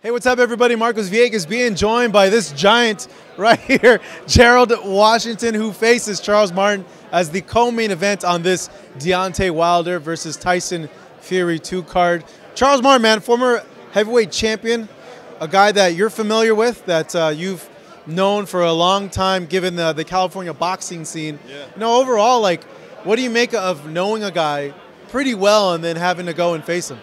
Hey, what's up, everybody? Marcos Villegas being joined by this giant right here, Gerald Washington, who faces Charles Martin as the co-main event on this Deontay Wilder versus Tyson Fury 2 card. Charles Martin, man, former heavyweight champion, a guy that you're familiar with, that you've known for a long time, given the California boxing scene. Yeah. You know, overall, like, what do you make of knowing a guy pretty well and then having to go and face him?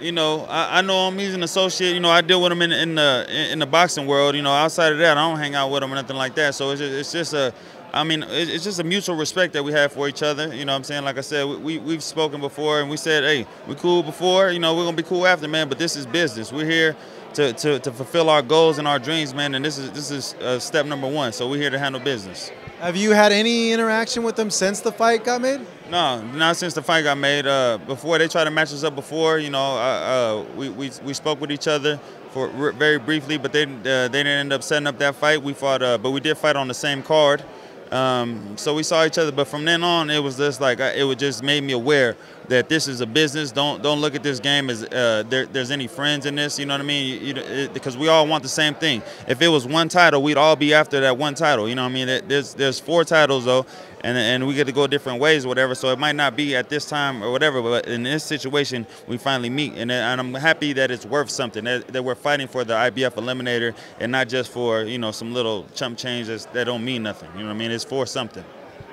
You know, I know him. He's an associate. You know, I deal with him in the boxing world. You know, outside of that, I don't hang out with him or nothing like that. So it's just a mutual respect that we have for each other. You know what I'm saying? Like I said, we've spoken before, and we said, hey, we cool before. You know, we're gonna be cool after, man. But this is business. We're here to fulfill our goals and our dreams, man. And this is step number one. So we're here to handle business. Have you had any interaction with them since the fight got made? No, not since the fight got made. Before they tried to match us up before, you know, we spoke with each other for very briefly, but they didn't end up setting up that fight. We fought, but we did fight on the same card. So we saw each other, but from then on, it was just like it just made me aware that this is a business. Don't look at this game as there's any friends in this. You know what I mean? Because we all want the same thing. If it was one title, we'd all be after that one title. You know what I mean? There's 4 titles though, and we get to go different ways or whatever. So it might not be at this time or whatever, but in this situation, we finally meet, and I'm happy that it's worth something. That we're fighting for the IBF eliminator and not just for, you know, some little chump change that don't mean nothing. You know what I mean? It's for something.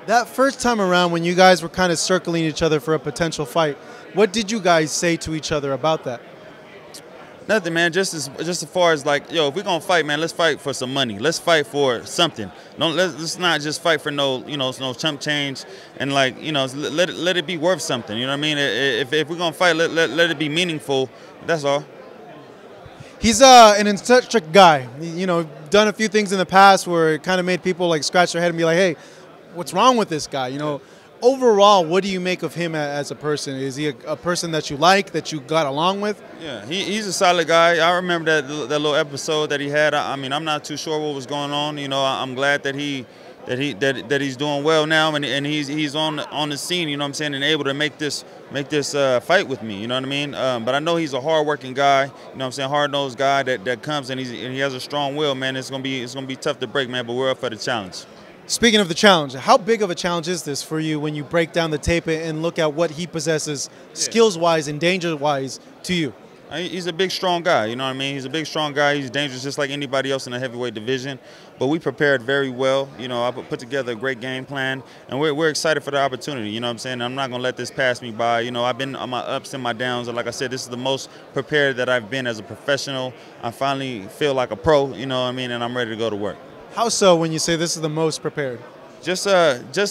That first time around when you guys were kind of circling each other for a potential fight, what did you guys say to each other about that? Nothing, man. Just as far as like, yo, if we're gonna fight, man, let's fight for some money. Let's fight for something. Let's not just fight for no chump change, and like, you know, let it be worth something. You know what I mean? If we're gonna fight, let it be meaningful. That's all. He's an eccentric guy. You know, done a few things in the past where it kind of made people like scratch their head and be like, hey, what's wrong with this guy? You know, overall, what do you make of him as a person? Is he a person that you like, that you got along with? Yeah, he's a solid guy. I remember that little episode that he had. I mean, I'm not too sure what was going on. You know, I'm glad that he's doing well now, and he's on the scene. You know what I'm saying, and able to make this fight with me. You know what I mean? But I know he's a hard-working guy. You know what I'm saying, hard-nosed guy that comes and he has a strong will, man. It's gonna be tough to break, man. But we're up for the challenge. Speaking of the challenge, how big of a challenge is this for you when you break down the tape and look at what he possesses, skills-wise and danger-wise, to you? He's a big, strong guy. You know what I mean? He's a big, strong guy. He's dangerous just like anybody else in the heavyweight division. But we prepared very well. You know, I put together a great game plan, and we're excited for the opportunity. You know what I'm saying? I'm not going to let this pass me by. You know, I've been on my ups and my downs. And like I said, this is the most prepared that I've been as a professional. I finally feel like a pro, you know what I mean, and I'm ready to go to work. How so when you say this is the most prepared? Just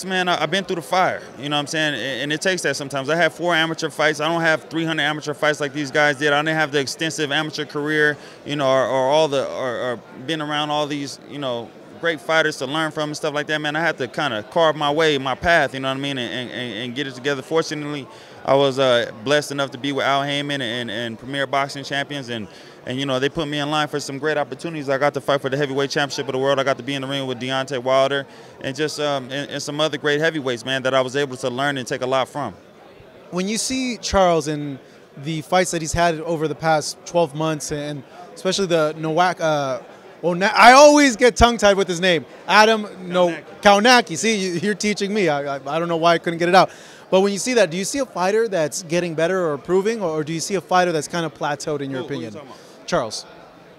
man, I've been through the fire. You know what I'm saying? And it takes that sometimes. I have 4 amateur fights. I don't have 300 amateur fights like these guys did. I didn't have the extensive amateur career, you know, or been around all these, you know, great fighters to learn from and stuff like that, man. I had to kind of carve my way, my path, you know what I mean, and get it together. Fortunately, I was blessed enough to be with Al Heyman and Premier Boxing Champions, and you know, they put me in line for some great opportunities. I got to fight for the heavyweight championship of the world. I got to be in the ring with Deontay Wilder and just and some other great heavyweights, man, that I was able to learn and take a lot from. When you see Charles in the fights that he's had over the past 12 months, and especially the Nowak, I always get tongue-tied with his name, Adam Kaunaki. See, you're teaching me. I don't know why I couldn't get it out. But when you see that, do you see a fighter that's getting better or improving, or do you see a fighter that's kind of plateaued in your opinion? Charles.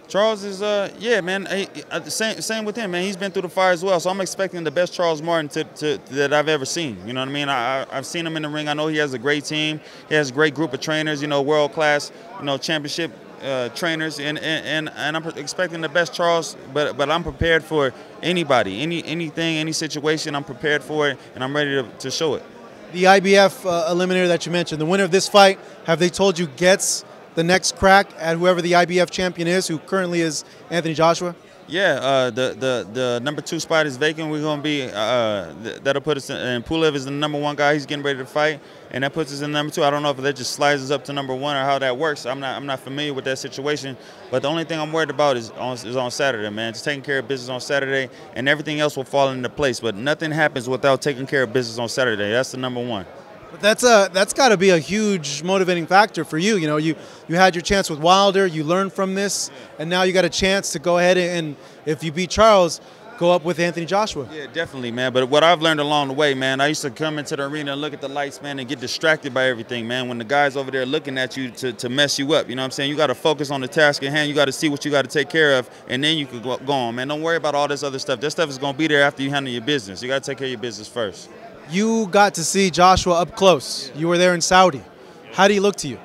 Charles is, yeah, man. Same with him, man. He's been through the fire as well. So I'm expecting the best Charles Martin that I've ever seen. You know what I mean? I've seen him in the ring. I know he has a great team. He has a great group of trainers. You know, world class, you know, championship trainers, and I'm expecting the best Charles. But I'm prepared for anybody, anything, any situation. I'm prepared for it, and I'm ready to show it. The IBF eliminator that you mentioned, the winner of this fight, have they told you gets the next crack at whoever the IBF champion is, who currently is Anthony Joshua? Yeah, the #2 spot is vacant. We're gonna be that'll put us in. And Pulev is the #1 guy. He's getting ready to fight, and that puts us in #2. I don't know if that just slides us up to #1 or how that works. I'm not familiar with that situation. But the only thing I'm worried about is on Saturday, man. Just taking care of business on Saturday, and everything else will fall into place. But nothing happens without taking care of business on Saturday. That's the #1. But that's got to be a huge motivating factor for you. You know, you had your chance with Wilder, you learned from this, and now you got a chance to go ahead and if you beat Charles, go up with Anthony Joshua. Yeah, definitely, man. But what I've learned along the way, man, I used to come into the arena and look at the lights, man, and get distracted by everything, man. When the guys over there looking at you to mess you up, you know what I'm saying? You got to focus on the task at hand. You got to see what you got to take care of, and then you can go on, man. Don't worry about all this other stuff. This stuff is going to be there after you handle your business. You got to take care of your business first. You got to see Joshua up close. You were there in Saudi. How do he look to you?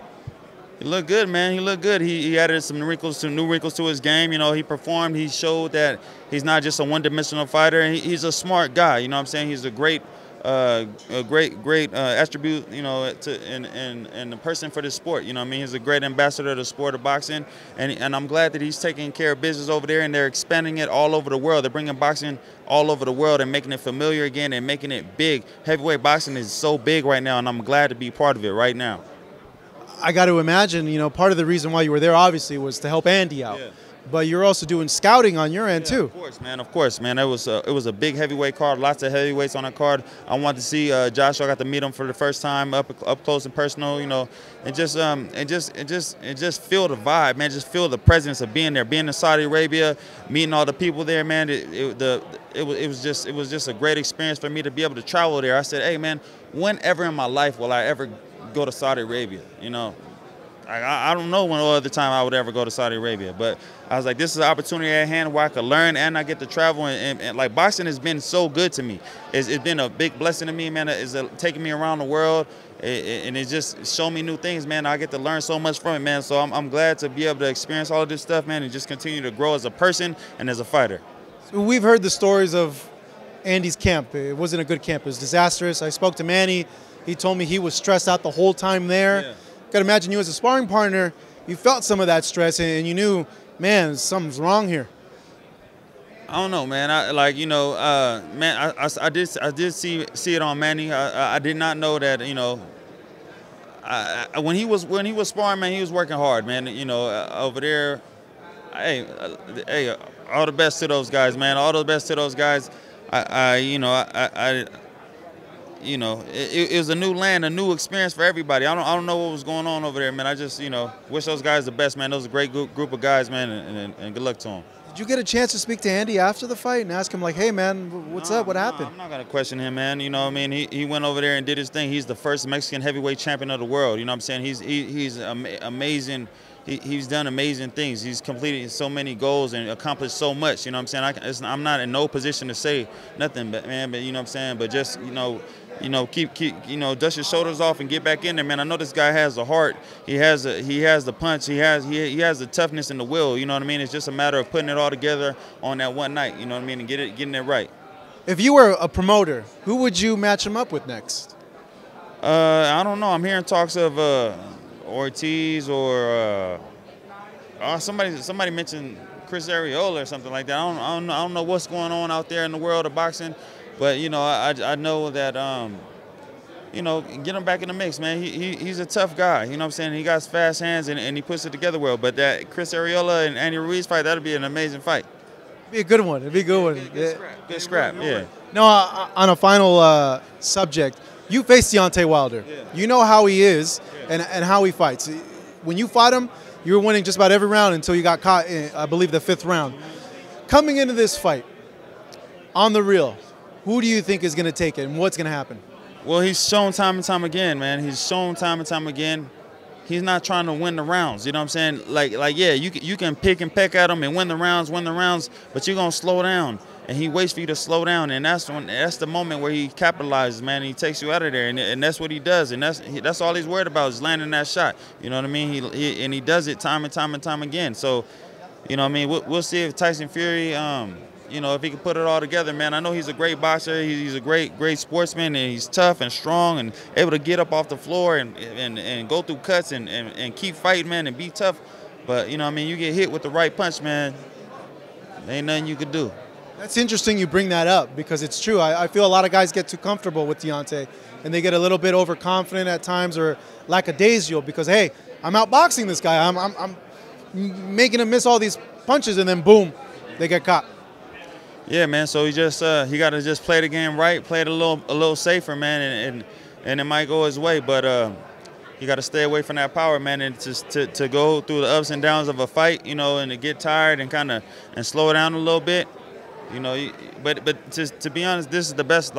He looked good, man. He looked good. He added some new wrinkles to his game. You know, he performed. He showed that he's not just a one-dimensional fighter. He's a smart guy. You know what I'm saying? He's a great attribute, you know, and the person for this sport. You know what I mean? He's a great ambassador of the sport of boxing, and I'm glad that he's taking care of business over there, and they're expanding it all over the world. They're bringing boxing all over the world and making it familiar again and making it big. Heavyweight boxing is so big right now, and I'm glad to be part of it right now. I got to imagine, you know, part of the reason why you were there obviously was to help Andy out. Yeah. But you're also doing scouting on your end too. Of course, man. Of course, man. It was a big heavyweight card. Lots of heavyweights on that card. I wanted to see Joshua. I got to meet him for the first time up close and personal. You know, and just feel the vibe, man. Just feel the presence of being there, being in Saudi Arabia, meeting all the people there, man. It was just a great experience for me to be able to travel there. I said, hey, man, whenever in my life will I ever go to Saudi Arabia? You know. I don't know when other time I would ever go to Saudi Arabia, but I was like, this is an opportunity at hand where I could learn and I get to travel, and like boxing has been so good to me. It's been a big blessing to me, man. It's taking me around the world, and it just showed me new things, man. I get to learn so much from it, man. So I'm glad to be able to experience all of this stuff, man, and just continue to grow as a person and as a fighter. So we've heard the stories of Andy's camp. It wasn't a good camp. It was disastrous. I spoke to Manny. He told me he was stressed out the whole time there. Yeah. Got to imagine you as a sparring partner, you felt some of that stress and you knew, man, something's wrong here. I don't know, man. Man, I did see it on Manny. I did not know that, you know. When he was sparring, man, he was working hard, man. You know, over there. Hey, all the best to those guys, man. All the best to those guys. You know, it was a new land, a new experience for everybody. I don't know what was going on over there, man. I just, you know, wish those guys the best, man. Those are a great group of guys, man, and good luck to them. Did you get a chance to speak to Andy after the fight and ask him, like, hey, man, what's up? What happened? I'm not going to question him, man. You know what I mean? He went over there and did his thing. He's the first Mexican heavyweight champion of the world. You know what I'm saying? He's amazing. He's done amazing things. He's completed so many goals and accomplished so much. You know what I'm saying? I'm not in no position to say nothing, but man, you know what I'm saying? But just, keep dust your shoulders off and get back in there, man. I know this guy has the heart. He has the punch. He has the toughness and the will. You know what I mean? It's just a matter of putting it all together on that one night. You know what I mean? And getting it right. If you were a promoter, who would you match him up with next? I don't know. I'm hearing talks of Ortiz or somebody mentioned Chris Arreola or something like that. I don't know what's going on out there in the world of boxing. But, you know, I know that, get him back in the mix, man. He's a tough guy. You know what I'm saying? He got fast hands and he puts it together well. But that Chris Arreola and Andy Ruiz fight, that'll be an amazing fight. It'd be a good one. It'd be a good one. Good scrap, yeah. No, on a final subject, you faced Deontay Wilder. Yeah. You know how he is and how he fights. When you fought him, you were winning just about every round until you got caught in, I believe, the 5th round. Coming into this fight, on the real, who do you think is going to take it and what's going to happen? Well, he's shown time and time again, man. He's shown time and time again. He's not trying to win the rounds. You know what I'm saying? Like yeah, you can pick and peck at him and win the rounds, but you're going to slow down. And he waits for you to slow down, and that's the moment where he capitalizes, man, and he takes you out of there, and that's what he does, and that's all he's worried about is landing that shot. You know what I mean? He does it time and time again. So, you know what I mean? We'll see if Tyson Fury, if he can put it all together, man. I know he's a great boxer. He's a great sportsman, and he's tough and strong and able to get up off the floor and go through cuts and keep fighting, man, and be tough. But, you know what I mean? You get hit with the right punch, man, there ain't nothing you could do. That's interesting you bring that up because it's true. I feel a lot of guys get too comfortable with Deontay and they get a little bit overconfident at times or lackadaisical because, hey, I'm outboxing this guy. I'm making him miss all these punches and then, boom, they get caught. Yeah, man. So he got to just play the game right, play it a little safer, man. And and it might go his way. But you got to stay away from that power, man, and just to go through the ups and downs of a fight, you know, and to get tired and slow down a little bit. You know, but to be honest, this is the best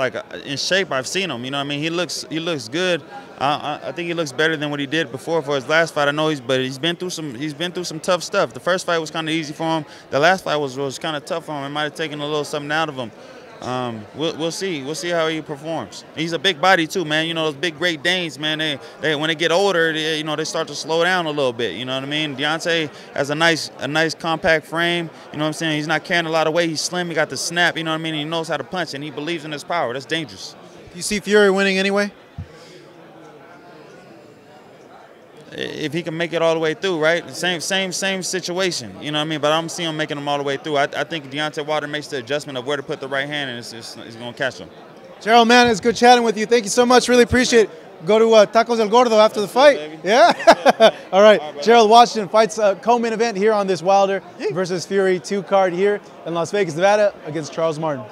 in shape I've seen him. You know what I mean? He looks good. I think he looks better than what he did before for his last fight. I know he's been through some tough stuff. The first fight was kind of easy for him. The last fight was kind of tough for him. It might have taken a little something out of him. We'll see. We'll see how he performs. He's a big body too, man. You know, those big Great Danes, man. They when they get older, they start to slow down a little bit. You know what I mean? Deontay has a nice compact frame. You know what I'm saying? He's not carrying a lot of weight. He's slim. He got the snap. You know what I mean? He knows how to punch, and he believes in his power. That's dangerous. Do you see Fury winning anyway? If he can make it all the way through, right? Same situation, you know what I mean? But I'm seeing him making them all the way through. I think Deontay Wilder makes the adjustment of where to put the right hand, and it's going to catch him. Gerald, man, it's good chatting with you. Thank you so much. Really appreciate it. Go to Tacos El Gordo after the fight. Yeah? All right. Gerald Washington fights a co-main event here on this Wilder versus Fury 2 card here in Las Vegas, Nevada against Charles Martin.